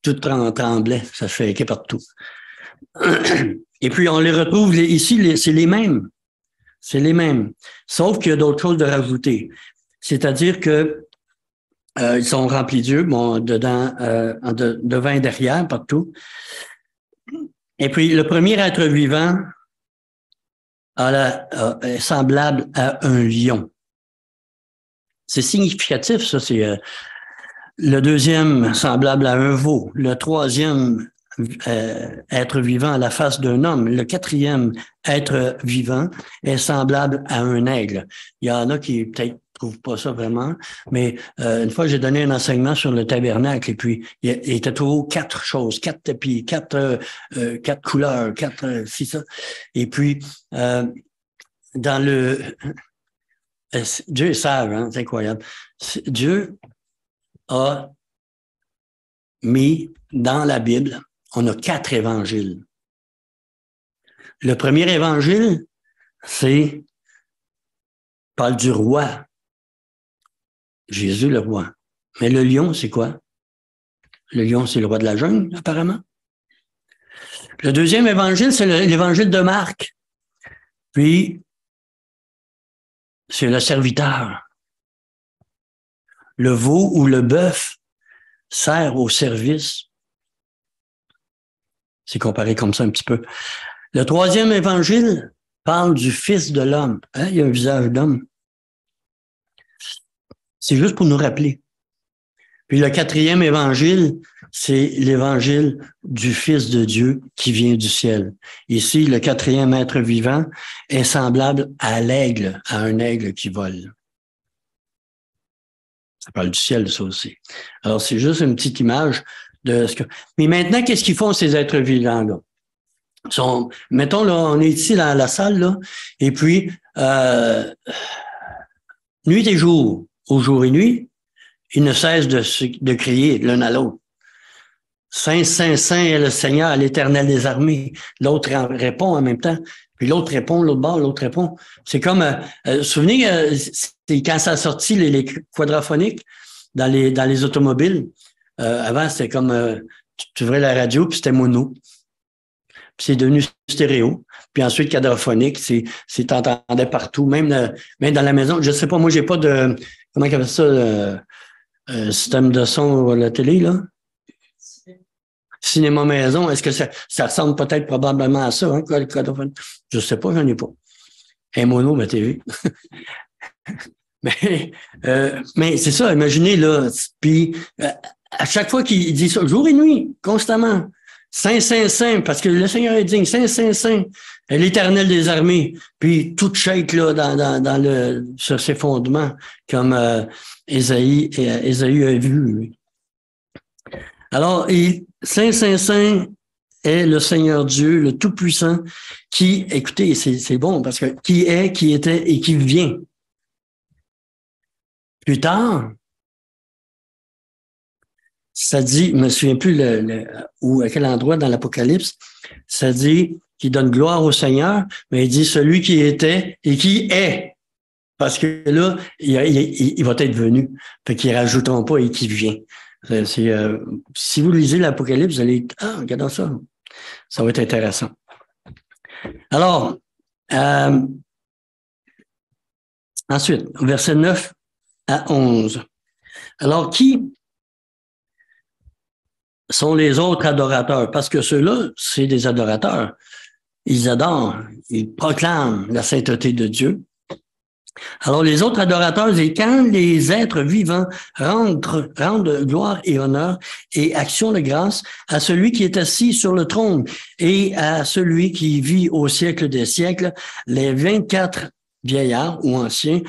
tout tremblait, ça se fait partout. Et puis, on les retrouve ici, c'est les mêmes. C'est les mêmes. Sauf qu'il y a d'autres choses de rajouter. C'est-à-dire que ils sont remplis d'yeux, bon, dedans, devant et derrière, partout. Et puis, le premier être vivant est semblable à un lion. C'est significatif, ça. C'est le deuxième semblable à un veau. Le troisième être vivant à la face d'un homme. Le quatrième être vivant est semblable à un aigle. Il y en a qui peut-être trouvent pas ça vraiment, mais une fois j'ai donné un enseignement sur le tabernacle et puis il était toujours 4 choses, 4 tapis, 4 couleurs, 4 c'est ça. Et puis dans le Dieu est sage, hein, c'est incroyable. Dieu a mis dans la Bible, on a 4 évangiles. Le premier évangile, parle du roi. Jésus, le roi. Mais le lion, c'est quoi? Le lion, c'est le roi de la jungle, apparemment. Le deuxième évangile, c'est l'évangile de Marc. Puis, c'est le serviteur. Le veau ou le bœuf sert au service. C'est comparé comme ça un petit peu. Le troisième évangile parle du Fils de l'homme. Hein? Il y a un visage d'homme. C'est juste pour nous rappeler. Puis le quatrième évangile, c'est l'évangile du Fils de Dieu qui vient du ciel. Ici, le quatrième être vivant est semblable à l'aigle, à un aigle qui vole. Ça parle du ciel, ça aussi. Alors, c'est juste une petite image de ce que... Mais maintenant, qu'est-ce qu'ils font, ces êtres vivants-là? Mettons, là, on est ici dans la salle, là, et puis, nuit et jour, au jour et nuit, ils ne cessent de crier l'un à l'autre. Saint, Saint, Saint est le Seigneur, l'Éternel des armées. L'autre répond en même temps. Puis l'autre répond, l'autre bord, l'autre répond. C'est comme, souvenez, c'est quand ça a sorti les quadraphoniques dans les automobiles. Avant, c'était comme, tu ouvrais la radio, puis c'était mono. Puis c'est devenu stéréo. Puis ensuite, quadraphonique, c'est t'entendais partout, même dans la maison. Je sais pas, moi, j'ai pas de, comment on appelle ça, système de son à la télé, là? Cinéma maison, est-ce que ça ressemble peut-être probablement à ça, hein, quadraphonique? Je sais pas, j'en ai pas. Un mono, ma TV. Mais c'est ça, imaginez, là, puis à chaque fois qu'il dit ça, jour et nuit, constamment, Saint, Saint, Saint, parce que le Seigneur est digne, Saint, Saint, Saint, l'Éternel des armées, puis tout shake là sur ses fondements, comme Ésaïe a vu. Lui. Alors, Saint, Saint, Saint est le Seigneur Dieu, le Tout-Puissant, qui, écoutez, c'est bon, parce que qui est, qui était et qui vient. Plus tard, ça dit, je me souviens plus ou à quel endroit dans l'Apocalypse, ça dit qu'il donne gloire au Seigneur, mais il dit celui qui était et qui est. Parce que là, il va être venu. Fait qu'ils rajouteront pas et qui vient. Si vous lisez l'Apocalypse, vous allez regardez ça. Ça va être intéressant. Alors, ensuite, verset 9 à 11. Alors, qui sont les autres adorateurs? Parce que ceux-là, c'est des adorateurs. Ils adorent, ils proclament la sainteté de Dieu. Alors, les autres adorateurs, c'est quand les êtres vivants rendent gloire et honneur et action de grâce à celui qui est assis sur le trône et à celui qui vit au siècle des siècles, les 24 vieillards ou anciens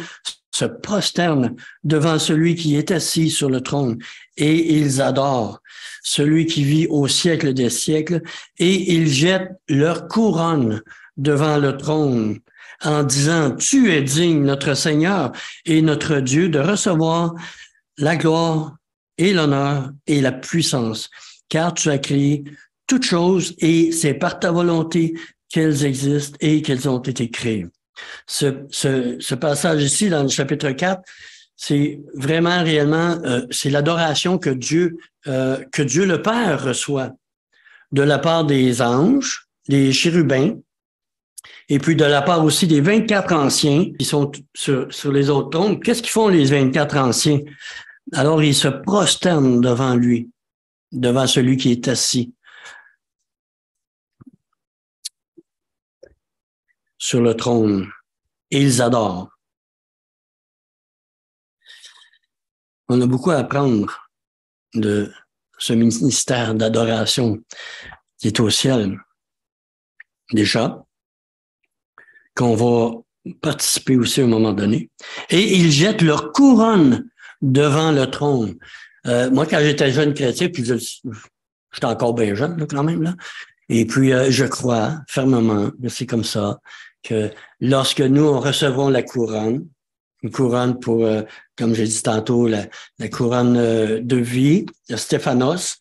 se prosternent devant celui qui est assis sur le trône et ils adorent celui qui vit au siècle des siècles et ils jettent leur couronne devant le trône en disant, tu es digne, notre Seigneur et notre Dieu, de recevoir la gloire et l'honneur et la puissance, car tu as créé toutes choses et c'est par ta volonté qu'elles existent et qu'elles ont été créées. Ce passage ici, dans le chapitre 4, c'est vraiment réellement, c'est l'adoration que Dieu le Père reçoit de la part des anges, des chérubins, et puis de la part aussi des 24 anciens qui sont sur les autres trônes. Qu'est-ce qu'ils font les 24 anciens? Alors, ils se prosternent devant lui, devant celui qui est assis sur le trône. Et ils adorent. On a beaucoup à apprendre de ce ministère d'adoration qui est au ciel. Déjà, qu'on va participer aussi à un moment donné. Et ils jettent leur couronne devant le trône. Moi, quand j'étais jeune chrétien, puis j'étais encore bien jeune là, quand même, là, et puis je crois fermement, c'est comme ça, que lorsque nous, on recevrons la couronne, une couronne pour, comme j'ai dit tantôt, la couronne de vie, de Stéphanos,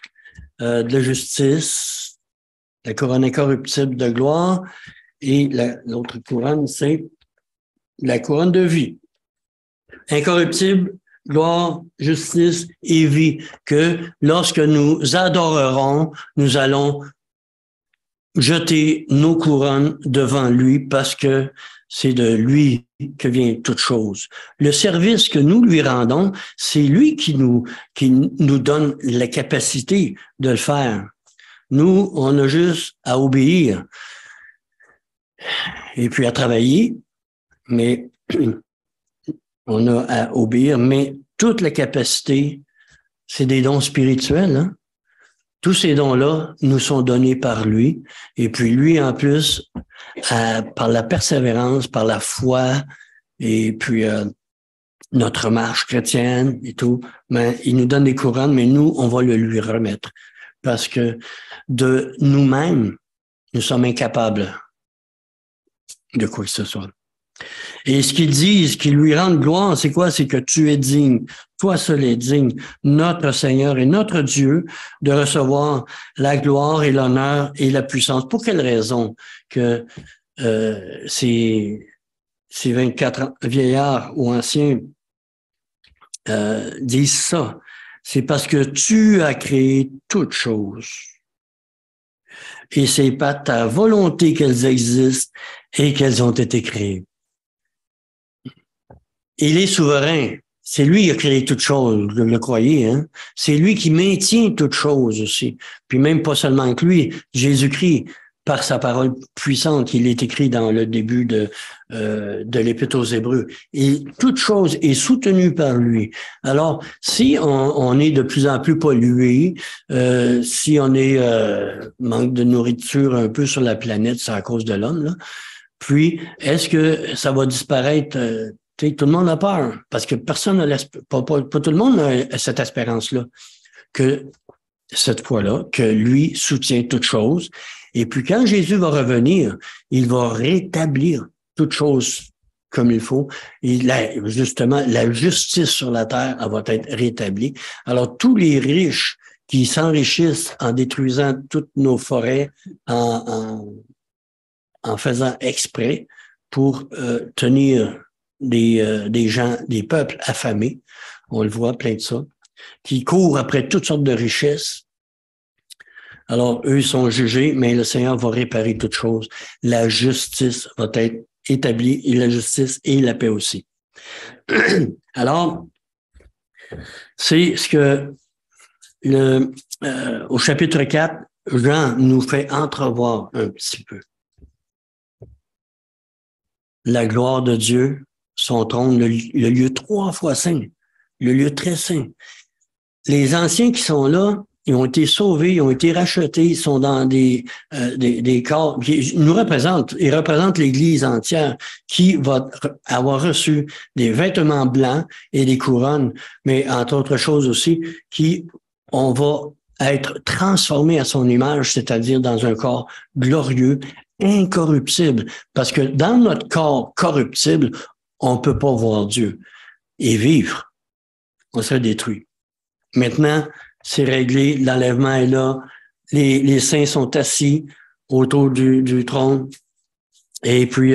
de justice, la couronne incorruptible de gloire, et l'autre couronne, c'est la couronne de vie. Incorruptible, gloire, justice et vie, que lorsque nous adorerons, nous allons jeter nos couronnes devant lui parce que c'est de lui que vient toute chose. Le service que nous lui rendons, c'est lui qui nous donne la capacité de le faire. Nous, on a juste à obéir. et puis à travailler, mais on a à obéir, mais toute la capacité, c'est des dons spirituels, hein? Tous ces dons-là nous sont donnés par lui. Et puis lui, en plus, par la persévérance, par la foi, et puis notre marche chrétienne et tout, mais il nous donne des couronnes, mais nous, on va le lui remettre. Parce que de nous-mêmes, nous sommes incapables de quoi que ce soit. Et ce qu'il dit, ce qui lui rend gloire, c'est quoi? C'est que tu es digne. Toi seul es digne, notre Seigneur et notre Dieu, de recevoir la gloire et l'honneur et la puissance. Pour quelle raison que ces 24 vieillards ou anciens disent ça? C'est parce que tu as créé toutes choses. Et c'est par ta volonté qu'elles existent et qu'elles ont été créées. Il est souverain. C'est lui qui a créé toutes choses, vous le croyez, hein? C'est lui qui maintient toutes choses aussi. Puis même pas seulement que lui, Jésus-Christ, par sa parole puissante, il est écrit dans le début de l'Épître aux Hébreux. Et toute chose est soutenue par lui. Alors, si on est de plus en plus pollué, si on est manque de nourriture un peu sur la planète, c'est à cause de l'homme, là. Puis, est-ce que ça va disparaître? Tout le monde a peur, parce que personne n'a pas tout le monde a cette espérance-là, que cette fois-là, que lui soutient toute chose. Et puis, quand Jésus va revenir, il va rétablir toute chose comme il faut. Et justement, la justice sur la terre, elle va être rétablie. Alors, tous les riches qui s'enrichissent en détruisant toutes nos forêts, en faisant exprès pour tenir des gens, des peuples affamés, on le voit plein de ça, qui courent après toutes sortes de richesses. Alors, eux sont jugés, mais le Seigneur va réparer toutes choses. La justice va être établie, et la justice et la paix aussi. Alors, c'est ce que au chapitre 4, Jean nous fait entrevoir un petit peu. La gloire de Dieu, son trône, le lieu 3 fois saint, le lieu très saint. Les anciens qui sont là, ils ont été sauvés, ils ont été rachetés, ils sont dans des corps. Ils nous représentent, ils représentent l'Église entière qui va avoir reçu des vêtements blancs et des couronnes, mais entre autres choses aussi, on va être transformé à son image, c'est-à-dire dans un corps glorieux, incorruptible. Parce que dans notre corps corruptible, on ne peut pas voir Dieu et vivre. On serait détruit. Maintenant, c'est réglé, l'enlèvement est là, les saints sont assis autour du trône. Et puis,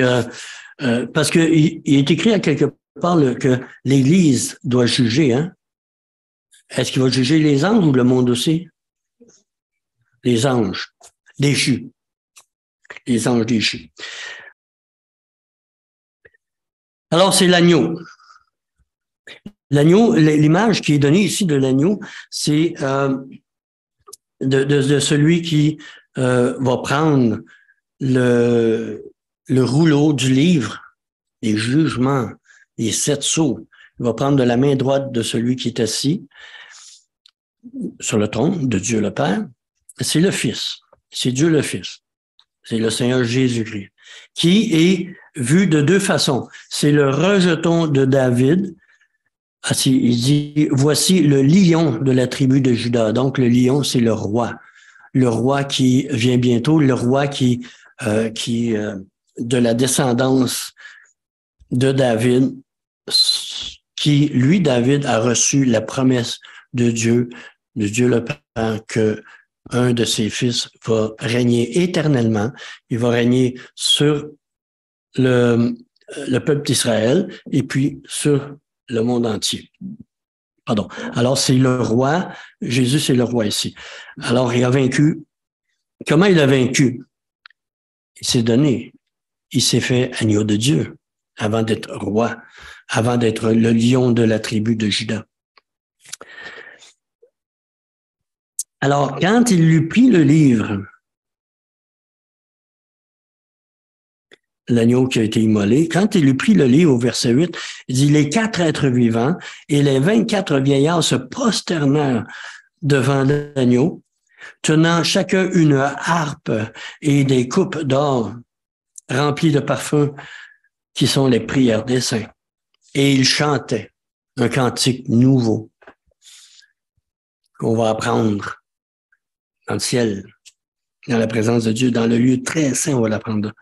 parce que il est écrit à quelque part que l'Église doit juger, hein? Est-ce qu'il va juger les anges ou le monde aussi? Les anges déchus. Les anges déchus. Alors, c'est l'agneau. L'agneau, l'image qui est donnée ici de l'agneau, c'est de celui qui va prendre le rouleau du livre, les jugements, les 7 sceaux. Il va prendre de la main droite de celui qui est assis sur le trône de Dieu le Père. C'est le Fils. C'est Dieu le Fils. C'est le Seigneur Jésus-Christ, qui est vu de 2 façons. C'est le rejeton de David. Il dit, voici le lion de la tribu de Juda. Donc, le lion, c'est le roi qui vient bientôt, le roi qui de la descendance de David, qui, lui, David, a reçu la promesse de Dieu le Père, que un de ses fils va régner éternellement. Il va régner sur le peuple d'Israël et puis sur le monde entier. Pardon. Alors, c'est le roi. Jésus, c'est le roi ici. Alors, il a vaincu. Comment il a vaincu? Il s'est donné. Il s'est fait agneau de Dieu avant d'être roi, avant d'être le lion de la tribu de Juda. Alors, quand il lui prit le livre, l'agneau qui a été immolé. Quand il eut pris le livre au verset 8, il dit, les 4 êtres vivants et les 24 vieillards se prosternèrent devant l'agneau, tenant chacun une harpe et des coupes d'or remplies de parfums qui sont les prières des saints. Et ils chantaient un cantique nouveau qu'on va apprendre dans le ciel, dans la présence de Dieu, dans le lieu très saint, on va l'apprendre.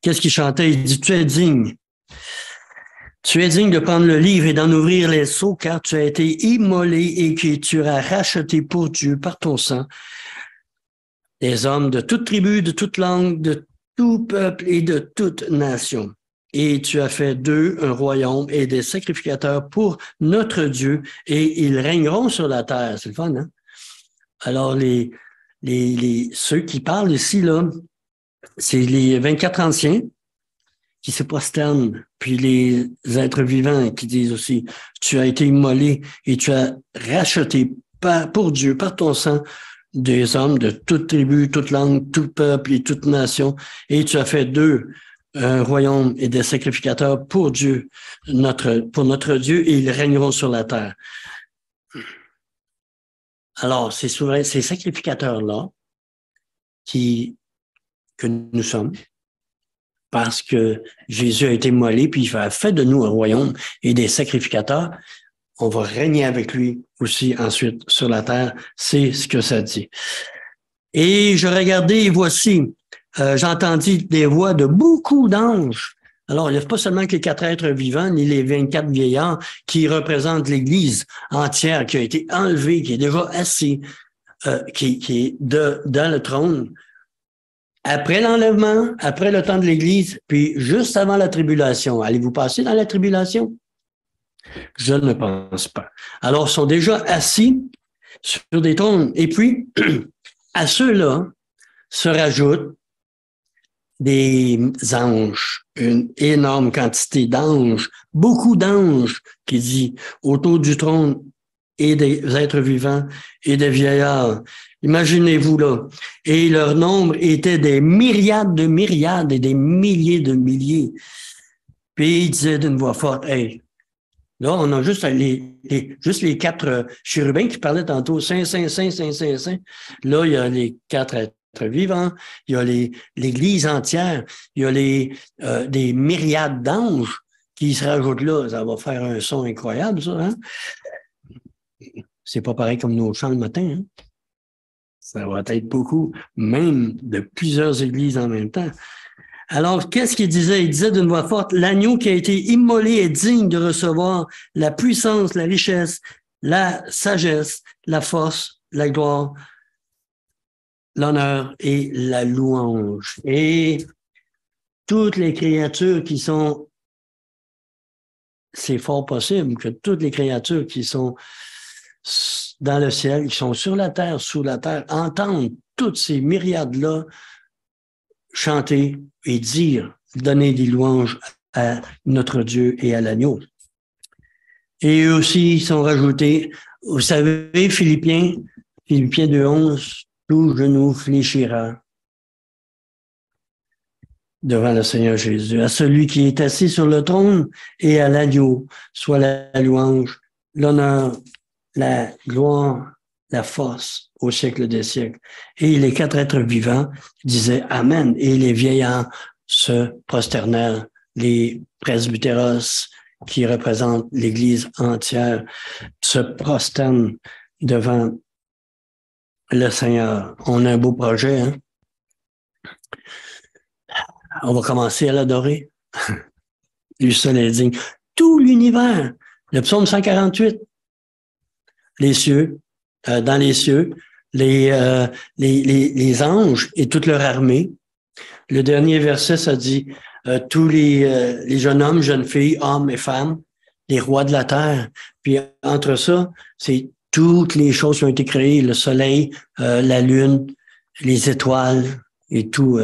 Qu'est-ce qu'il chantait? Il dit, tu es digne. Tu es digne de prendre le livre et d'en ouvrir les sceaux, car tu as été immolé et que tu as racheté pour Dieu par ton sang des hommes de toute tribu, de toute langue, de tout peuple et de toute nation. Et tu as fait d'eux un royaume et des sacrificateurs pour notre Dieu, et ils régneront sur la terre. C'est le fun, hein? Alors, ceux qui parlent ici, là, c'est les 24 anciens qui se prosternent, puis les êtres vivants qui disent aussi, tu as été immolé et tu as racheté pour Dieu, par ton sang, des hommes de toute tribu, toute langue, tout peuple et toute nation, et tu as fait d'eux un royaume et des sacrificateurs pour Dieu, pour notre Dieu, et ils régneront sur la terre. Alors, c'est souvent ces sacrificateurs-là que nous sommes, parce que Jésus a été immolé, puis il a fait de nous un royaume et des sacrificateurs. On va régner avec lui aussi ensuite sur la terre. C'est ce que ça dit. Et je regardais, et voici, j'entendis des voix de beaucoup d'anges. Alors, il n'y a pas seulement que les 4 êtres vivants, ni les 24 vieillards qui représentent l'Église entière, qui a été enlevée, qui est déjà assis, qui est dans le trône. Après l'enlèvement, après le temps de l'Église, puis juste avant la tribulation. Allez-vous passer dans la tribulation? Je ne pense pas. Alors, ils sont déjà assis sur des trônes. Et puis, à ceux-là se rajoutent des anges, une énorme quantité d'anges, beaucoup d'anges, qui dit, autour du trône et des êtres vivants et des vieillards. Imaginez-vous là. Et leur nombre était des myriades de myriades et des milliers de milliers. Puis il disait d'une voix forte, hey, là, on a juste les 4 chérubins qui parlaient tantôt, Saint, Saint, Saint, Saint, Saint, Saint. Là, il y a les 4 êtres vivants, il y a l'Église entière, il y a des myriades d'anges qui se rajoutent là. Ça va faire un son incroyable, ça, hein? C'est pas pareil comme nos chants le matin, hein? Ça va être beaucoup, même de plusieurs églises en même temps. Alors, qu'est-ce qu'il disait? Il disait d'une voix forte, l'agneau qui a été immolé est digne de recevoir la puissance, la richesse, la sagesse, la force, la gloire, l'honneur et la louange. Et toutes les créatures qui sont, c'est fort possible que toutes les créatures qui sont dans le ciel, qui sont sur la terre, sous la terre, entendent toutes ces myriades-là chanter et dire, donner des louanges à notre Dieu et à l'agneau. Et eux aussi, ils sont rajoutés, vous savez, Philippiens 2:11, tout genou fléchira devant le Seigneur Jésus. À celui qui est assis sur le trône et à l'agneau, soit la louange, l'honneur, la gloire, la force au siècle des siècles. Et les 4 êtres vivants disaient Amen. Et les vieillards se prosternèrent, les presbytéros qui représentent l'Église entière se prosternent devant le Seigneur. On a un beau projet, hein? On va commencer à l'adorer. Lui seul est digne. Tout l'univers. Le psaume 148. Les cieux, dans les cieux, les anges et toute leur armée. Le dernier verset, ça dit tous les jeunes hommes, jeunes filles, hommes et femmes, les rois de la terre. Puis entre ça, c'est toutes les choses qui ont été créées, le soleil, la lune, les étoiles et tout.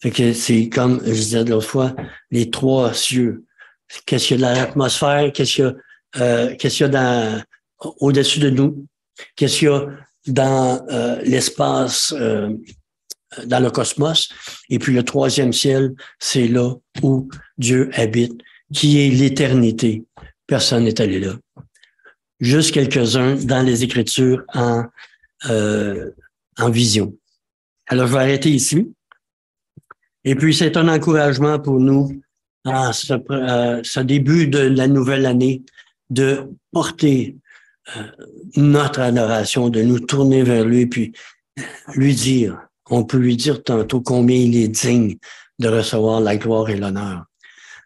Fait que c'est comme je disais de l'autre fois, les 3 cieux. Qu'est-ce qu'il y a dans l'atmosphère? Qu'est-ce qu'il y a dans au-dessus de nous? Qu'est-ce qu'il y a dans l'espace, dans le cosmos? Et puis le troisième ciel, c'est là où Dieu habite, qui est l'éternité. Personne n'est allé là. Juste quelques-uns dans les Écritures en vision. Alors, je vais arrêter ici. Et puis, c'est un encouragement pour nous à ce début de la nouvelle année de porter notre adoration, de nous tourner vers lui, puis lui dire, on peut lui dire tantôt combien il est digne de recevoir la gloire et l'honneur.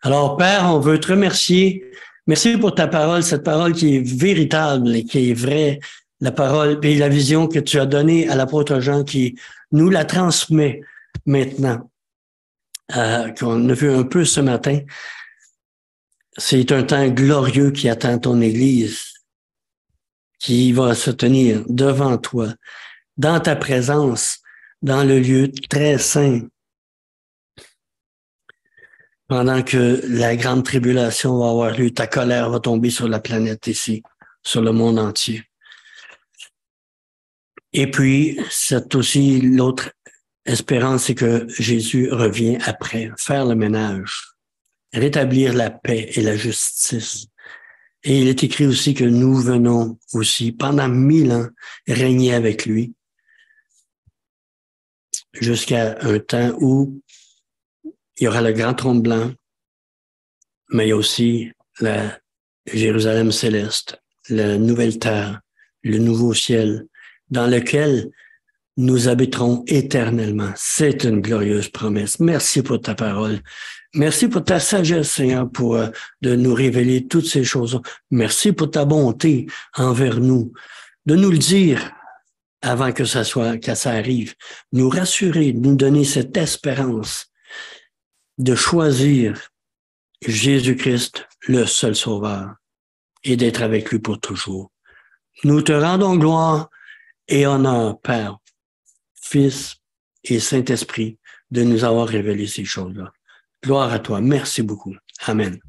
Alors, Père, on veut te remercier. Merci pour ta parole, cette parole qui est véritable et qui est vraie, la parole et la vision que tu as donnée à l'apôtre Jean qui nous la transmet maintenant, qu'on a vu un peu ce matin. C'est un temps glorieux qui attend ton Église, qui va se tenir devant toi, dans ta présence, dans le lieu très saint, pendant que la grande tribulation va avoir lieu, ta colère va tomber sur la planète ici, sur le monde entier. Et puis, c'est aussi l'autre espérance, c'est que Jésus revient après, faire le ménage, rétablir la paix et la justice. Et il est écrit aussi que nous venons aussi, pendant 1000 ans, régner avec lui, jusqu'à un temps où il y aura le grand trône blanc, mais il y a aussi la Jérusalem céleste, la nouvelle terre, le nouveau ciel, dans lequel nous habiterons éternellement. C'est une glorieuse promesse. Merci pour ta parole. Merci pour ta sagesse, Seigneur, pour de nous révéler toutes ces choses. Merci pour ta bonté envers nous, de nous le dire avant que ça arrive, nous rassurer, nous donner cette espérance de choisir Jésus-Christ, le seul Sauveur, et d'être avec lui pour toujours. Nous te rendons gloire et honneur, Père, Fils et Saint-Esprit, de nous avoir révélé ces choses-là. Gloire à toi. Merci beaucoup. Amen.